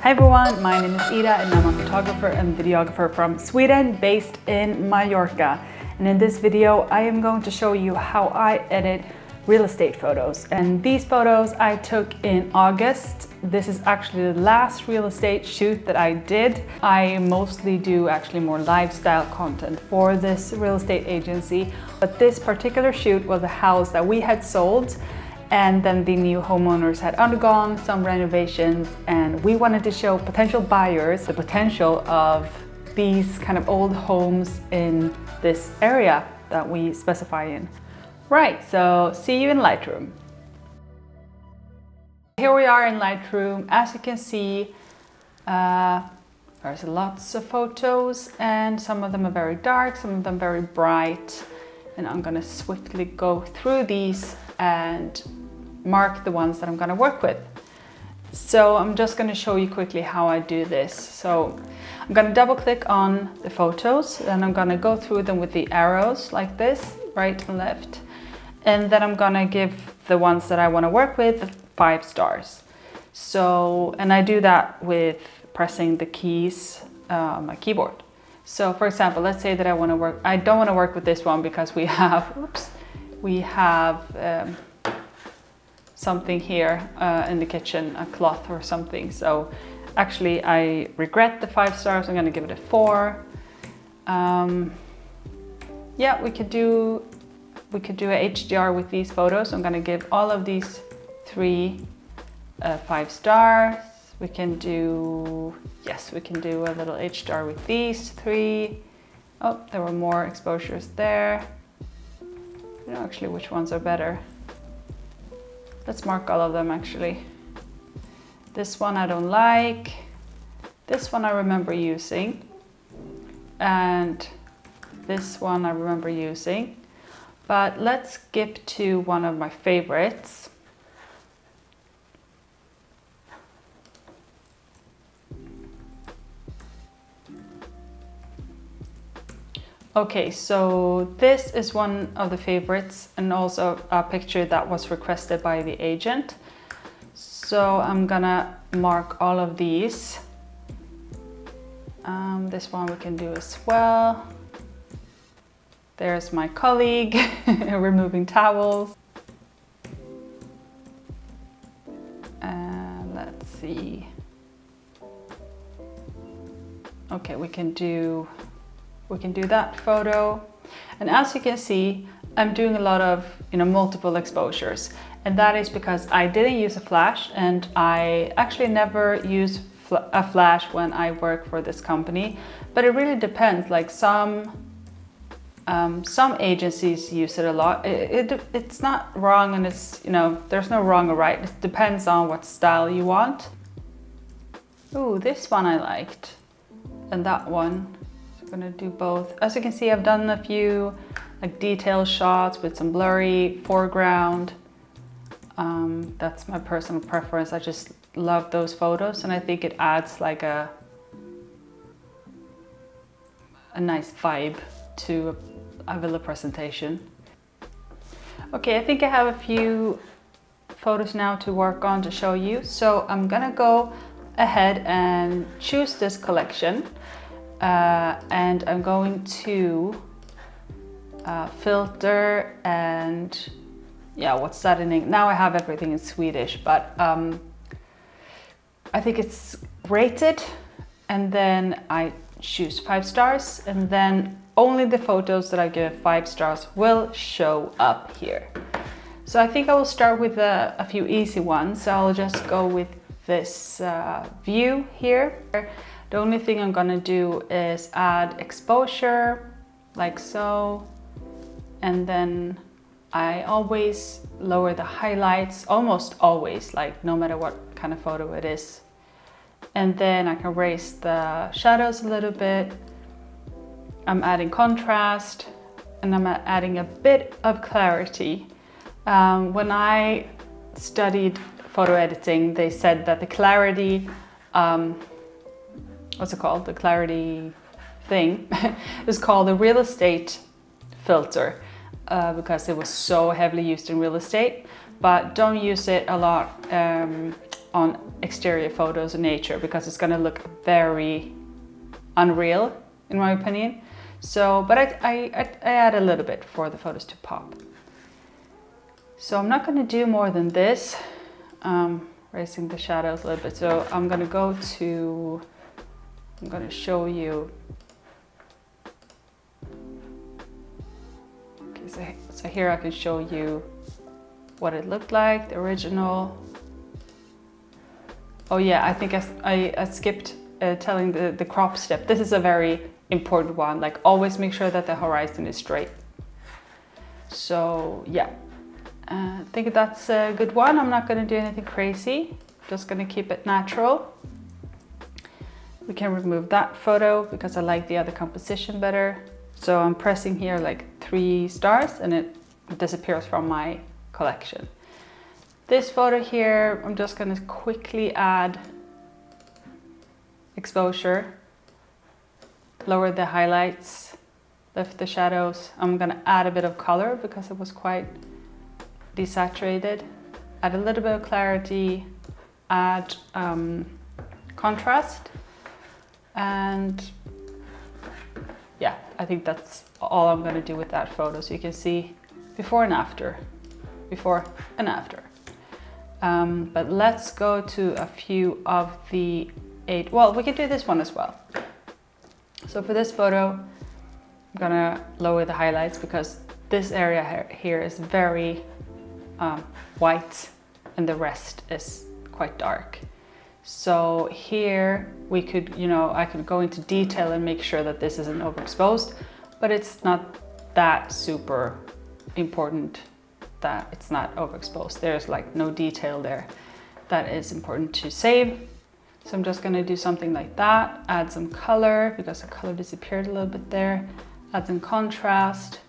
Hi everyone, my name is Ida and I'm a photographer and videographer from Sweden based in Mallorca. And in this video I am going to show you how I edit real estate photos. And these photos I took in August. This is actually the last real estate shoot that I did. I mostly do actually more lifestyle content for this real estate agency. But this particular shoot was a house that we had sold, and then the new homeowners had undergone some renovations, and we wanted to show potential buyers the potential of these kind of old homes in this area that we specify in. Right, so see you in Lightroom. Here we are in Lightroom. As you can see, there's lots of photos, and some of them are very dark, some of them very bright. And I'm gonna swiftly go through these and mark the ones that I'm gonna work with. So I'm just gonna show you quickly how I do this. So I'm gonna double click on the photos, and I'm gonna go through them with the arrows like this, right and left. And then I'm gonna give the ones that I wanna work with 5 stars. So, and I do that with pressing the keys on my keyboard. So for example, let's say that I don't wanna work with this one because we have, something here in the kitchen, a cloth or something. So actually I regret the 5 stars. I'm gonna give it a 4. Yeah, we could do a HDR with these photos. I'm gonna give all of these 3 5 stars. We can do a little HDR with these 3. Oh, there were more exposures there. I don't know actually which ones are better. Let's mark all of them actually. This one I don't like. This one I remember using. And this one I remember using. But let's skip to one of my favorites. Okay, so this is one of the favorites, and also a picture that was requested by the agent. So I'm gonna mark all of these. This one we can do as well. There's my colleague removing towels. And let's see. Okay, we can do that photo. And as you can see, I'm doing a lot of multiple exposures, and that is because I didn't use a flash, and I actually never use a flash when I work for this company. But it really depends. Like some agencies use it a lot. It's not wrong, and it's there's no wrong or right. It depends on what style you want. Ooh, this one I liked, and that one. I'm gonna do both. As you can see, I've done a few like detail shots with some blurry foreground. That's my personal preference. I just love those photos, and I think it adds like a nice vibe to a villa presentation. Okay, I think I have a few photos now to work on to show you. So I'm gonna go ahead and choose this collection. And I'm going to filter, and yeah, what's that in English? Now I have everything in Swedish, but I think it's rated, and then I choose 5 stars, and then only the photos that I give 5 stars will show up here. So I think I will start with a few easy ones. So I'll just go with this view here. The only thing I'm gonna do is add exposure, like so. And then I always lower the highlights, almost always, like no matter what kind of photo it is. And then I can raise the shadows a little bit. I'm adding contrast, and I'm adding a bit of clarity. When I studied photo editing, they said that the clarity, what's it called? The clarity thing is called the real estate filter because it was so heavily used in real estate. But don't use it a lot on exterior photos in nature because it's gonna look very unreal in my opinion. So, but I add a little bit for the photos to pop. So I'm not gonna do more than this, raising the shadows a little bit. So I'm gonna show you. Okay, so here I can show you what it looked like, the original. Oh yeah, I think I skipped telling the crop step. This is a very important one, like always make sure that the horizon is straight. So yeah, I think that's a good one. I'm not going to do anything crazy, just going to keep it natural. We can remove that photo because I like the other composition better. So I'm pressing here like 3 stars and it disappears from my collection. This photo here, I'm just going to quickly add exposure, lower the highlights, lift the shadows. I'm going to add a bit of color because it was quite desaturated. Add a little bit of clarity, add contrast, and yeah, I think that's all I'm going to do with that photo. So you can see before and after, before and after. But let's go to a few of the 8. Well, we can do this one as well. So for this photo, I'm gonna lower the highlights because this area here is very white and the rest is quite dark. So here we could, I could go into detail and make sure that this isn't overexposed, but it's not that super important that it's not overexposed. There's like no detail there that is important to save. So I'm just going to do something like that, add some color because the color disappeared a little bit there, add some contrast.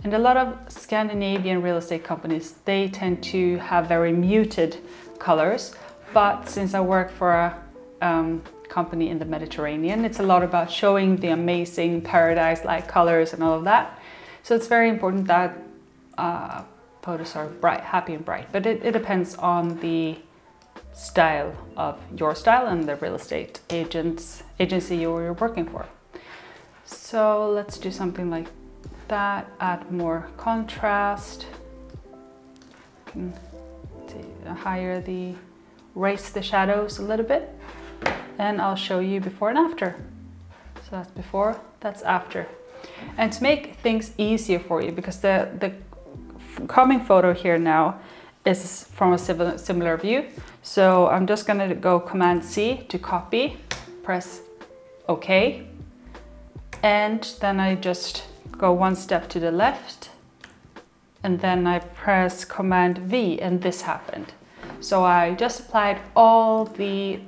And a lot of Scandinavian real estate companies, they tend to have very muted colors. But since I work for a company in the Mediterranean, it's a lot about showing the amazing paradise-like colors and all of that. So it's very important that photos are bright, happy and bright, but it depends on the style of your style and the real estate agency you're working for. So let's do something like that, add more contrast, raise the shadows a little bit, and I'll show you before and after. So that's before, that's after. And to make things easier for you, because the coming photo here now is from a similar view. So I'm just going to go Command C to copy, press OK, and then I just go one step to the left, and then I press Command V, and this happened. So I just applied all the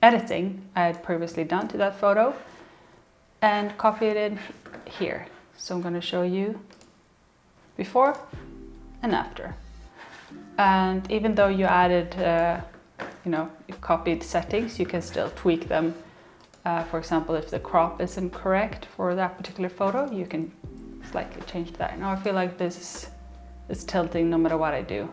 editing I had previously done to that photo and copied it in here. So I'm going to show you before and after. And even though you added, you copied settings, you can still tweak them. For example, if the crop isn't correct for that particular photo, you can slightly change that. Now I feel like this is tilting no matter what I do.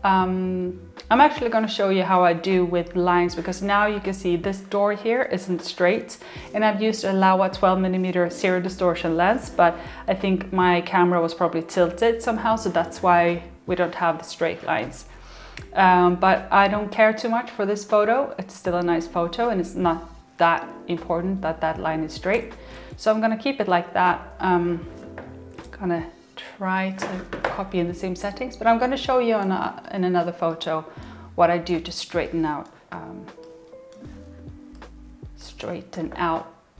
I'm actually going to show you how I do with lines, because now you can see this door here isn't straight, and I've used a Laowa 12mm zero distortion lens, but I think my camera was probably tilted somehow, so that's why we don't have the straight lines. But I don't care too much for this photo. It's still a nice photo and it's not that important that that line is straight. So I'm going to keep it like that. Gonna try to copy in the same settings, but I'm going to show you in another photo what I do to straighten out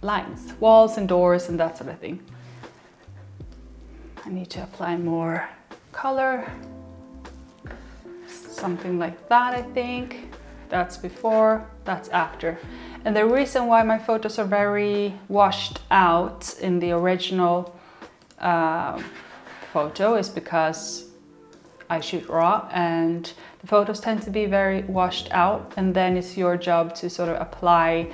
lines, walls and doors and that sort of thing. I need to apply more color, something like that. I think that's before, that's after. And the reason why my photos are very washed out in the original photo is because I shoot raw and the photos tend to be very washed out, and then it's your job to sort of apply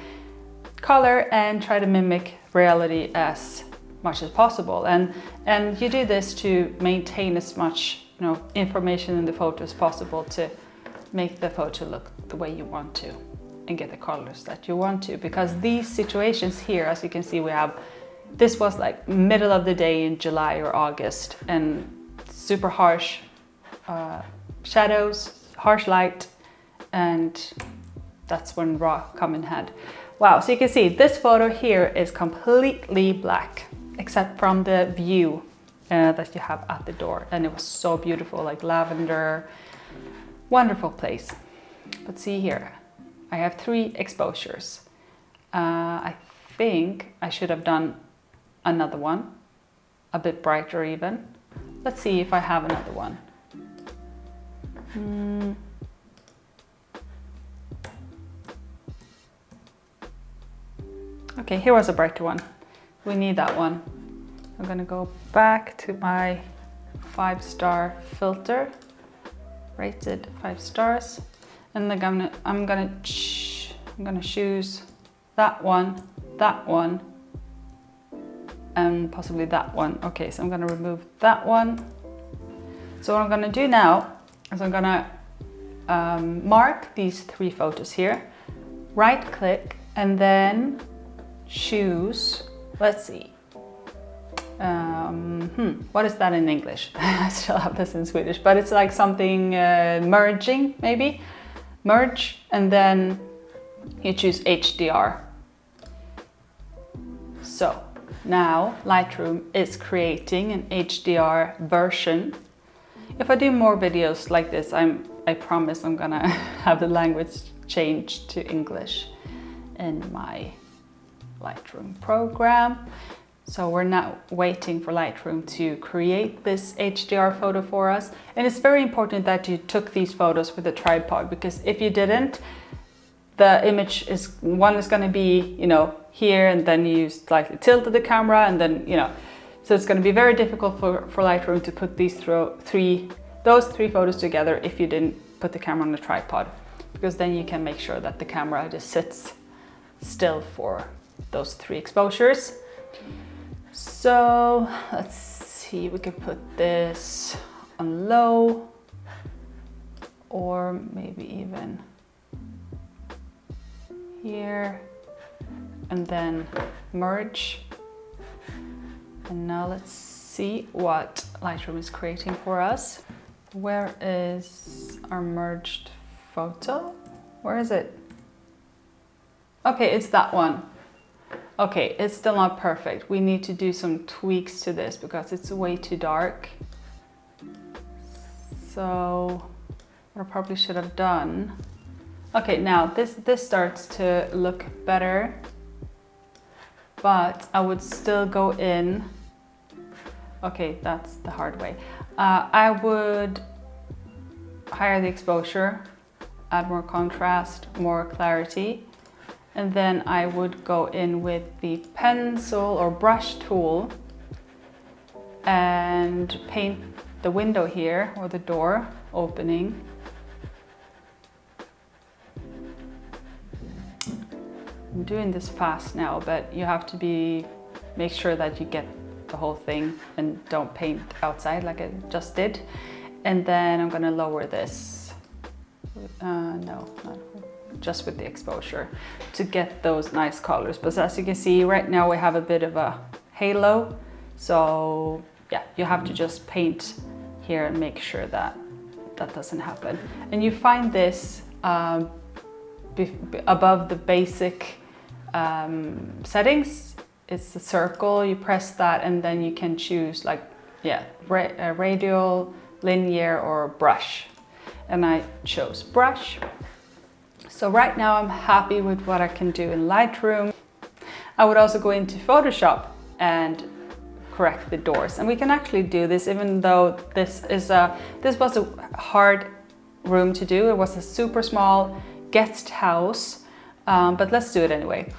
color and try to mimic reality as much as possible. And you do this to maintain as much information in the photo as possible, to make the photo look the way you want to and get the colors that you want to. Because these situations here, as you can see, this was like middle of the day in July or August, and super harsh shadows, harsh light, and that's when raw come in hand. Wow, so you can see this photo here is completely black, except from the view that you have at the door. And it was so beautiful, like lavender, wonderful place. But see here, I have 3 exposures. I think I should have done another one, a bit brighter even. Let's see if I have another one. Okay, here was a brighter one. We need that one. I'm gonna go back to my 5-star filter, rated 5 stars, and then I'm gonna choose that one, and possibly that one. Okay, so I'm gonna remove that one. So what I'm gonna do now is I'm gonna mark these 3 photos here, right click, and then choose, let's see, what is that in English? I still have this in Swedish, but it's like something merging, maybe, merge, and then you choose HDR. So now Lightroom is creating an HDR version. If I do more videos like this, I promise I'm gonna have the language changed to English in my Lightroom program. So we're now waiting for Lightroom to create this HDR photo for us. And it's very important that you took these photos with a tripod, because if you didn't, the image is going to be, you know, here, and then you slightly tilted the camera, and then, you know, so it's going to be very difficult for Lightroom to put those 3 photos together if you didn't put the camera on the tripod, because then you can make sure that the camera just sits still for those 3 exposures. So let's see, we can put this on low, or maybe even here, and then merge. And now let's see what Lightroom is creating for us. Where is our merged photo? Where is it? Okay, it's that one. Okay, it's still not perfect. We need to do some tweaks to this because it's way too dark. So what I probably should have done. Okay, now this starts to look better, but I would still go in. Okay, that's the hard way. I would higher the exposure, add more contrast, more clarity. And then I would go in with the pencil or brush tool and paint the window here, or the door opening. I'm doing this fast now, but you have to make sure that you get the whole thing and don't paint outside like I just did. And then I'm gonna lower this. No, not just with the exposure to get those nice colors. But as you can see right now we have a bit of a halo, so yeah, you have to just paint here and make sure that that doesn't happen. And you find this above the basic settings. It's the circle, you press that, and then you can choose like, yeah, radial, linear, or brush. And I chose brush. So right now I'm happy with what I can do in Lightroom. I would also go into Photoshop and correct the doors. And we can actually do this, even though this was a hard room to do. It was a super small guest house, but let's do it anyway.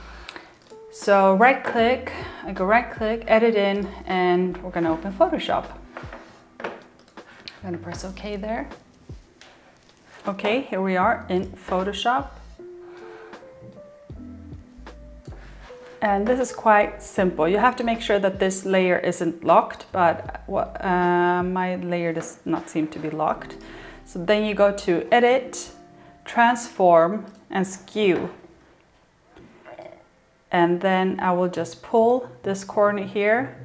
So right click, I go right click, edit in, and we're gonna open Photoshop. I'm gonna press OK there. Okay, here we are in Photoshop. And this is quite simple. You have to make sure that this layer isn't locked, but my layer does not seem to be locked. So then you go to Edit, transform and skew. And then I will just pull this corner here.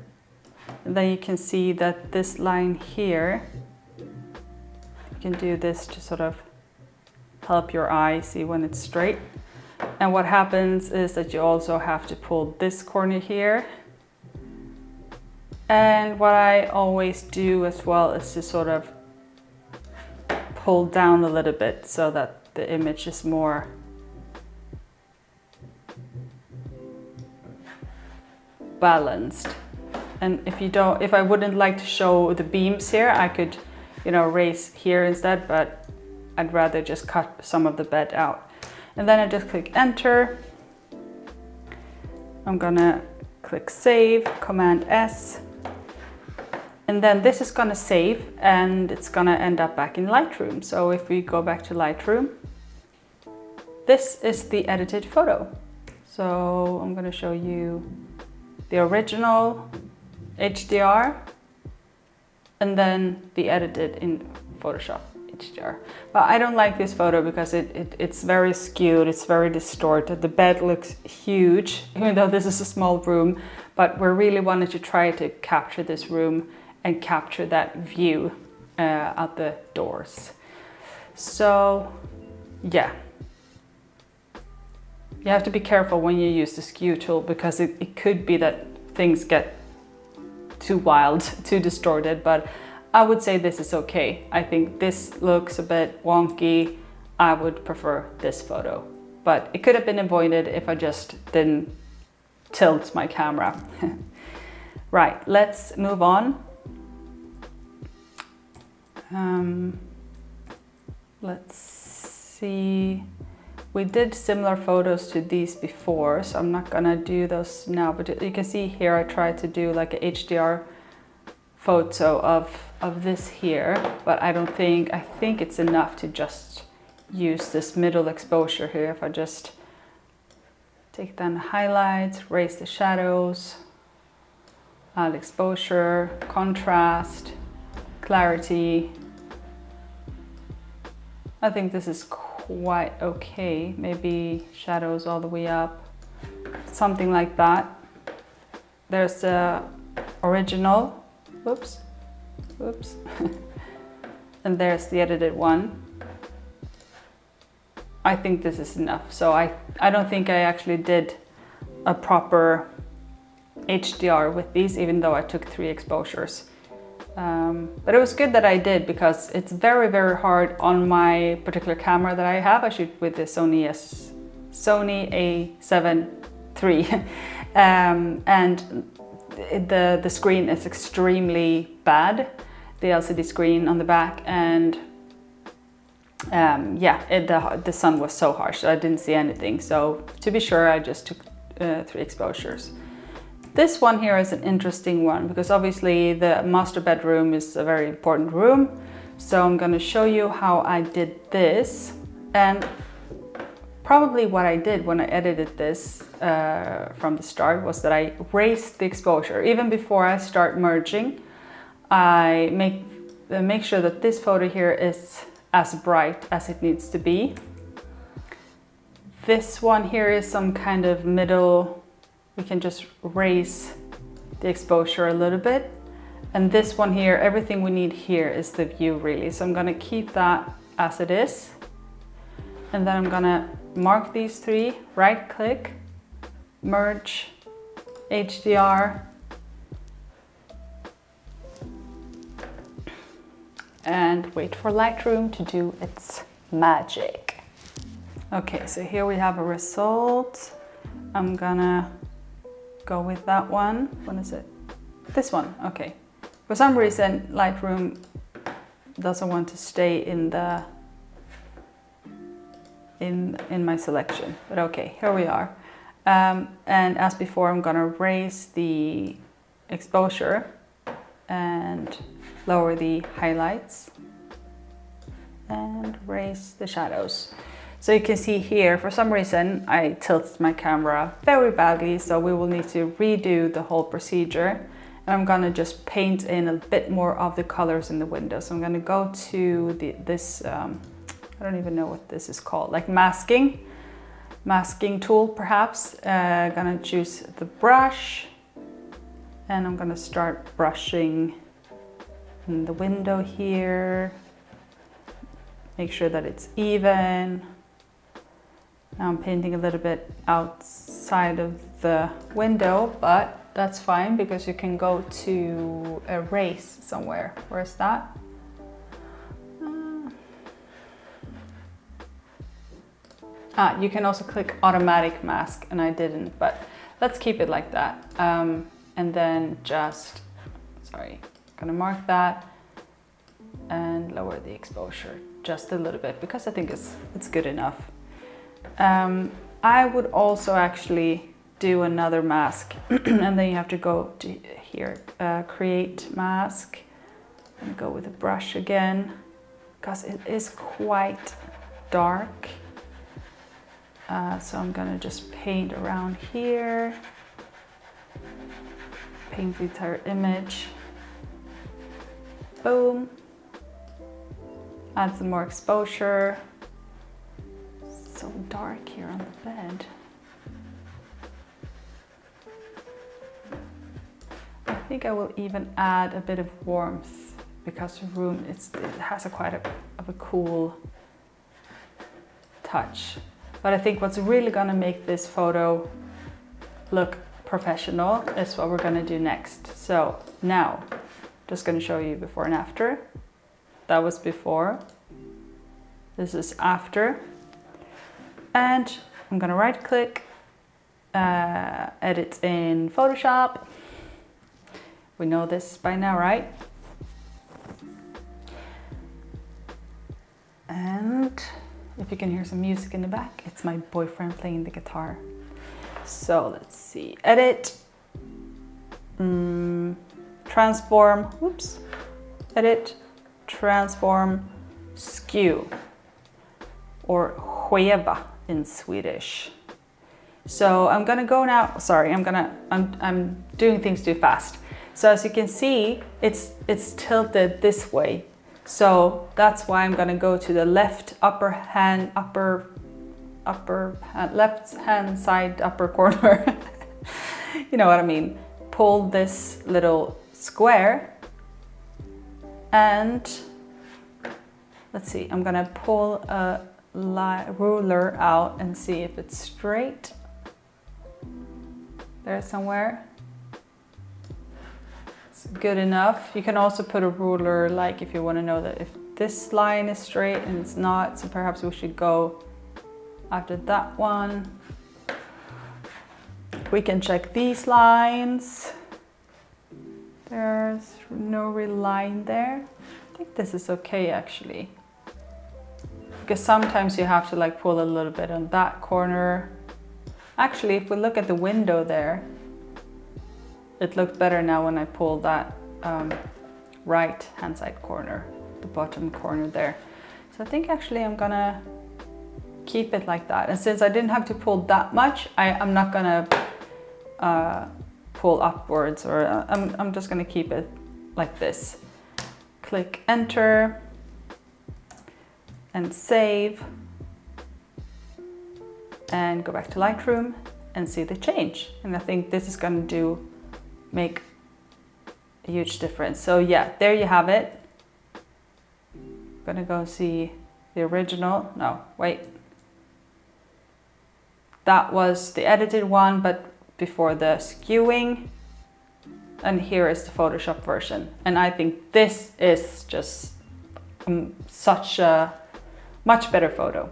And then you can see that this line here, you can do this to sort of help your eye see when it's straight. And what happens is that you also have to pull this corner here. And what I always do as well is to sort of pull down a little bit so that the image is more balanced. And if I wouldn't like to show the beams here, I could, you know, raise here instead, but I'd rather just cut some of the bed out. And then I just click enter. I'm gonna click save, Command S. And then this is gonna save and it's gonna end up back in Lightroom. So if we go back to Lightroom, this is the edited photo. So I'm gonna show you the original HDR and then the edited in Photoshop HDR. But I don't like this photo because it's very skewed, it's very distorted. The bed looks huge, even though this is a small room, but we really wanted to try to capture this room and capture that view out the doors. So yeah, you have to be careful when you use the skew tool because it could be that things get too wild, too distorted, but I would say this is okay. I think this looks a bit wonky. I would prefer this photo, but it could have been avoided if I just didn't tilt my camera. Right, let's move on. Let's see. We did similar photos to these before, so I'm not gonna do those now, but you can see here I tried to do like a HDR photo of this here, but I think it's enough to just use this middle exposure here. If I just take down the highlights, raise the shadows, add exposure, contrast, clarity. I think this is quite okay. Maybe shadows all the way up, something like that. There's the original, whoops, and there's the edited one. I think this is enough. So I don't think I actually did a proper HDR with these, even though I took 3 exposures. But it was good that I did because it's very, very hard on my particular camera that I have. I shoot with the Sony A7 III and the screen is extremely bad, the LCD screen on the back, and yeah, the sun was so harsh so I didn't see anything. So to be sure, I just took 3 exposures. This one here is an interesting one because obviously the master bedroom is a very important room. So I'm going to show you how I did this, and probably what I did when I edited this from the start was that I raised the exposure. Even before I start merging, I make sure that this photo here is as bright as it needs to be. This one here is some kind of middle. We can just raise the exposure a little bit. And this one here, everything we need here is the view really. So I'm gonna keep that as it is. And then I'm gonna mark these 3, right click, merge, HDR, and wait for Lightroom to do its magic. Okay, so here we have a result. I'm gonna go with that one. What is it? This one, okay. For some reason, Lightroom doesn't want to stay in the in my selection, but okay, here we are. And as before, I'm gonna raise the exposure and lower the highlights and raise the shadows. So you can see here, for some reason, I tilted my camera very badly, so we will need to redo the whole procedure. And I'm gonna just paint in a bit more of the colors in the window. So I'm gonna go to this, I don't even know what this is called, like masking tool perhaps. Gonna choose the brush and I'm gonna start brushing in the window here. Make sure that it's even. Now I'm painting a little bit outside of the window, but that's fine because you can go to erase somewhere. Where's that? You can also click automatic mask, and I didn't, but let's keep it like that. And then just, sorry, gonna mark that and lower the exposure just a little bit because I think it's good enough. I would also actually do another mask and then you have to go to here, create mask, and go with the brush again because it is quite dark. So I'm gonna just paint around here, paint the entire image. Boom. Add some more exposure. So dark here on the bed. I think I will even add a bit of warmth because the room it has quite a cool touch. But I think what's really gonna make this photo look professional is what we're gonna do next. So now, just gonna show you before and after. That was before. This is after. And I'm gonna right click, edit in Photoshop. We know this by now, right? And if you can hear some music in the back, it's my boyfriend playing the guitar. So let's see, edit, transform, whoops, edit, transform, skew, or skeva in Swedish. So I'm gonna go now, sorry, I'm doing things too fast. So as you can see, it's tilted this way. So that's why I'm gonna go to the left left hand side upper corner. You know what I mean. Pull this little square and let's see, I'm gonna pull a ruler out and see if it's straight. There somewhere. It's good enough. You can also put a ruler, like if you want to know that if this line is straight and it's not, so perhaps we should go after that one. We can check these lines. There's no real line there. I think this is okay actually. Because sometimes you have to like pull a little bit on that corner. Actually, if we look at the window there, it looked better now when I pulled that right hand side corner, the bottom corner there. So I think actually I'm gonna keep it like that. And since I didn't have to pull that much, I'm not gonna pull upwards, or I'm just gonna keep it like this. Click enter and save and go back to Lightroom and see the change. And I think this is going to make a huge difference. So yeah, there you have it. I'm gonna go see the original. No, wait. That was the edited one, but before the skewing. And here is the Photoshop version. And I think this is just such a much better photo.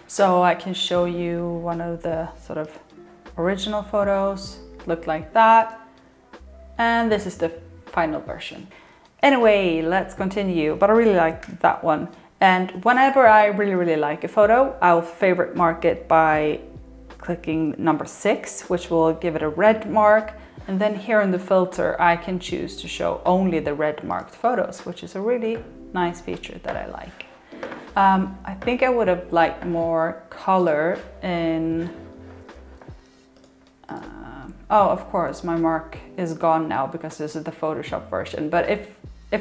So I can show you one of the sort of original photos, look like that. And this is the final version. Anyway, let's continue, but I really like that one. And whenever I really like a photo, I'll favorite mark it by clicking number 6, which will give it a red mark. And then here in the filter, I can choose to show only the red marked photos, which is a really nice feature that I like. I think I would have liked more color in, oh, of course, my mark is gone now because this is the Photoshop version. But if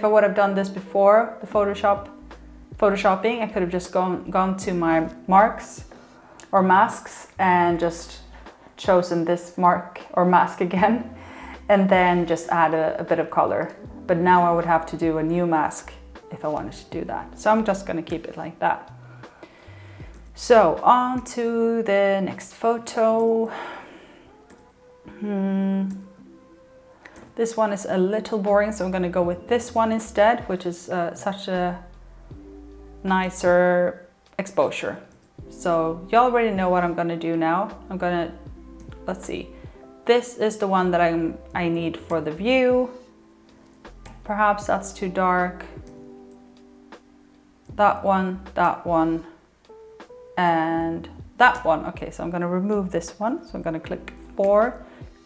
I would have done this before the Photoshop photoshopping, I could have just gone to my marks or masks and just chosen this mark or mask again, and then just add a bit of color. But now I would have to do a new mask if I wanted to do that. So I'm just gonna keep it like that. So on to the next photo. This one is a little boring, so I'm gonna go with this one instead, which is such a nicer exposure. So you already know what I'm gonna do now. Let's see. This is the one that I need for the view. Perhaps that's too dark. That one, and that one. Okay, so I'm gonna remove this one. So I'm gonna click 4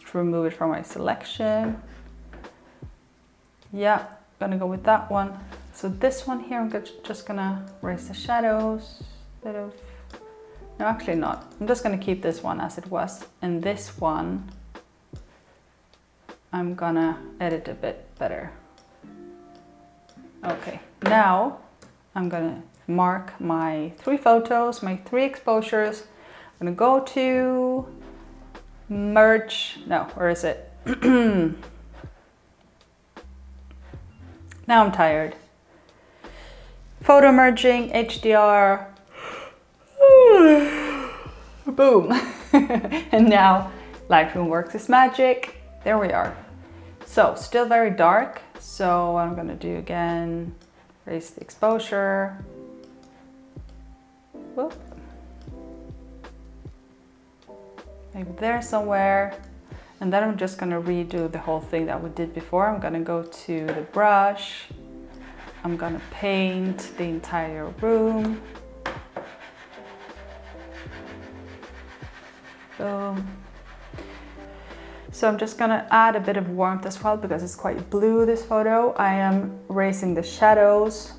to remove it from my selection. Yeah, I'm gonna go with that one. So this one here, I'm just gonna raise the shadows, no, actually not. I'm just gonna keep this one as it was. And this one, I'm gonna edit a bit better. Okay, now I'm gonna mark my 3 photos, my 3 exposures. I'm gonna go to merge, no, where is it? Now I'm tired. Photo merging, HDR, boom. And now Lightroom works its magic. There we are. So still very dark. So what I'm gonna do again, raise the exposure. Whoop. Maybe there somewhere. And then I'm just gonna redo the whole thing that we did before. I'm gonna go to the brush. I'm gonna paint the entire room. Boom. So I'm just gonna add a bit of warmth as well because it's quite blue, this photo. I am raising the shadows,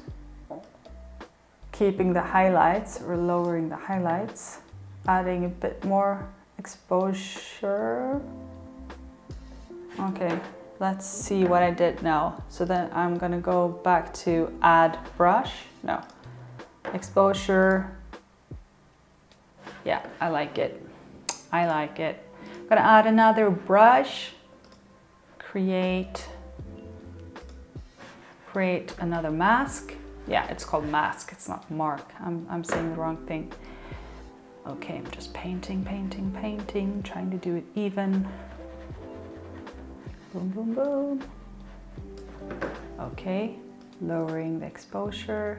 keeping the highlights or lowering the highlights, adding a bit more exposure. Okay, let's see what I did now. So then I'm gonna go back to add brush. No, exposure. Yeah, I like it. I like it. I'm gonna add another brush. Create another mask. Yeah, it's called mask, it's not mark. I'm saying the wrong thing. Okay, I'm just painting, trying to do it even. Boom, boom, boom. Okay, lowering the exposure.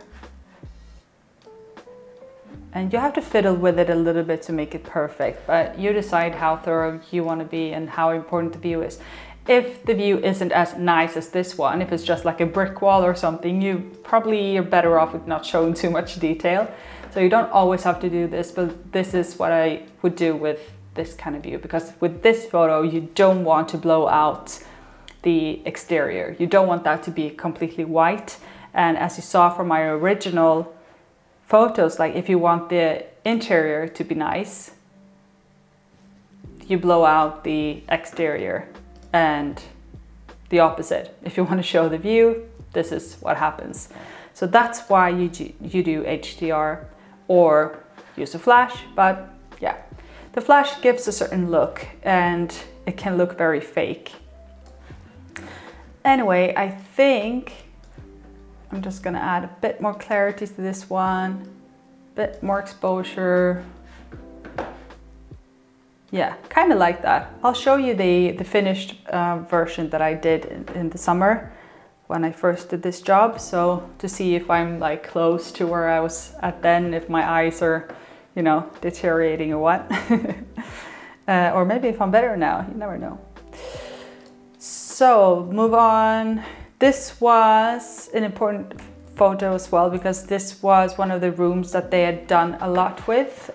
And you have to fiddle with it a little bit to make it perfect, but you decide how thorough you want to be and how important the view is. If the view isn't as nice as this one, if it's just like a brick wall or something, you probably are better off with not showing too much detail. So you don't always have to do this, but this is what I would do with this kind of view, because with this photo, you don't want to blow out the exterior. You don't want that to be completely white. And as you saw from my original photos, like if you want the interior to be nice, you blow out the exterior, and the opposite. If you want to show the view, this is what happens. So that's why you do HDR or use a flash. But yeah, the flash gives a certain look and it can look very fake. Anyway, I think I'm just gonna add a bit more clarity to this one, a bit more exposure. Yeah, kind of like that. I'll show you the finished version that I did in the summer when I first did this job. So to see if I'm like close to where I was at then, if my eyes are, you know, deteriorating or what. Or maybe if I'm better now, you never know. So move on. This was an important photo as well, because this was one of the rooms that they had done a lot with,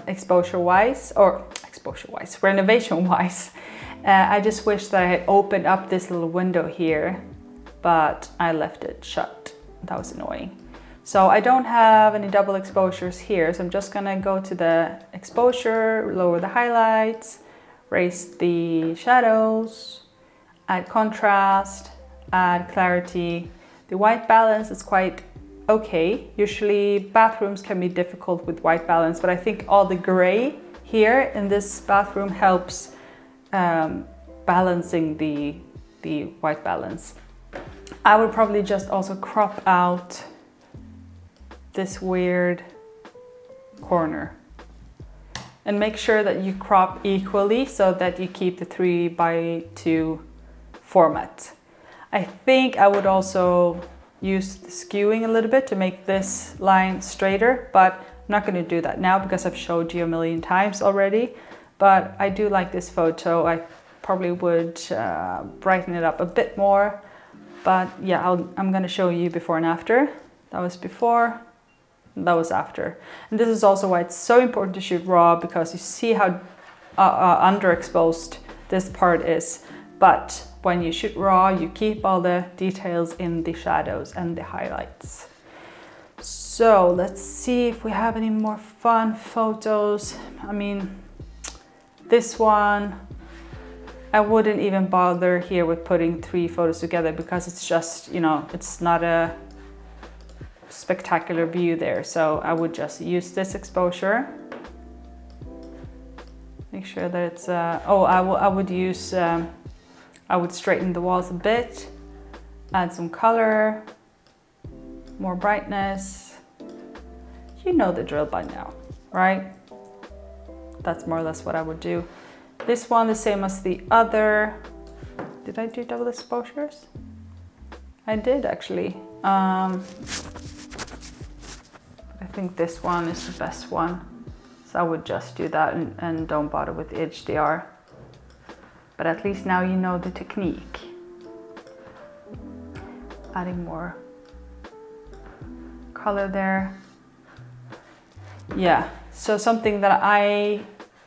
exposure-wise, renovation-wise. I just wish that I had opened up this little window here, but I left it shut. That was annoying. So I don't have any double exposures here, so I'm just gonna go to the exposure, lower the highlights, raise the shadows, add contrast, add clarity. The white balance is quite okay. Usually bathrooms can be difficult with white balance, but I think all the gray here in this bathroom helps balancing the white balance. I would probably just also crop out this weird corner and make sure that you crop equally so that you keep the 3:2 format. I think I would also use the skewing a little bit to make this line straighter, but I'm not going to do that now because I've showed you a million times already. But I do like this photo. I probably would brighten it up a bit more. But yeah, I'm going to show you before and after. That was before, that was after. And this is also why it's so important to shoot raw, because you see how underexposed this part is. But when you shoot raw, you keep all the details in the shadows and the highlights. So let's see if we have any more fun photos. I mean, this one, I wouldn't even bother here with putting 3 photos together because it's just, you know, it's not a spectacular view there. So I would just use this exposure. Make sure that it's, I would straighten the walls a bit, add some color, more brightness. You know the drill by now, right? That's more or less what I would do. This one, the same as the other. Did I do double exposures? I did actually. I think this one is the best one. So I would just do that and don't bother with HDR. But at least now you know the technique. Adding more color there. Yeah, so something that I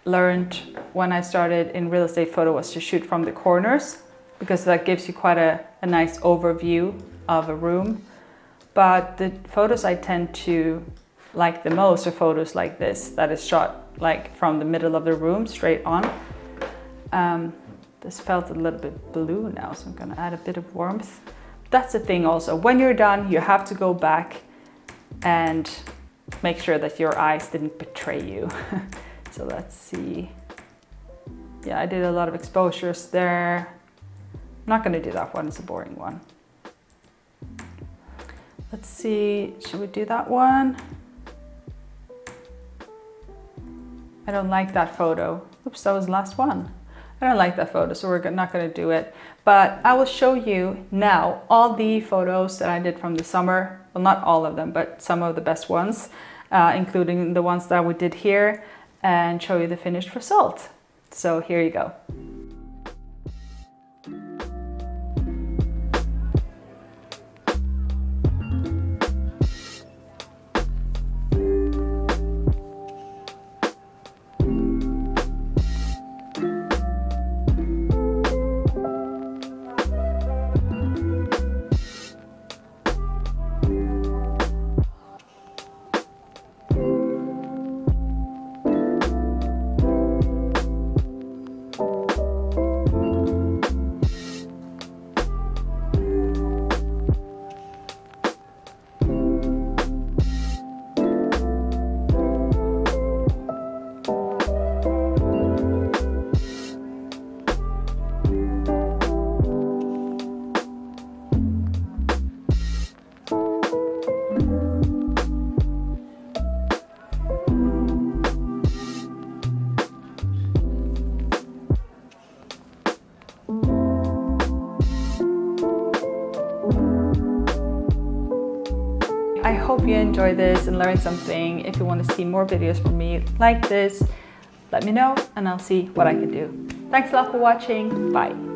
learned when I started in real estate photo was to shoot from the corners, because that gives you quite a nice overview of a room. But the photos I tend to like the most are photos like this, that is shot like from the middle of the room straight on. This felt a little bit blue now, so I'm gonna add a bit of warmth. That's the thing also, when you're done, you have to go back and make sure that your eyes didn't betray you. So let's see. Yeah, I did a lot of exposures there. I'm not gonna do that one, it's a boring one. Let's see, should we do that one? I don't like that photo. Oops, that was the last one. I don't like that photo, so we're not gonna do it. But I will show you now all the photos that I did from the summer. Well, not all of them, but some of the best ones, including the ones that we did here, and show you the finished result. So here you go. I hope you enjoyed this and learned something. If you want to see more videos from me like this, let me know and I'll see what I can do. Thanks a lot for watching. Bye.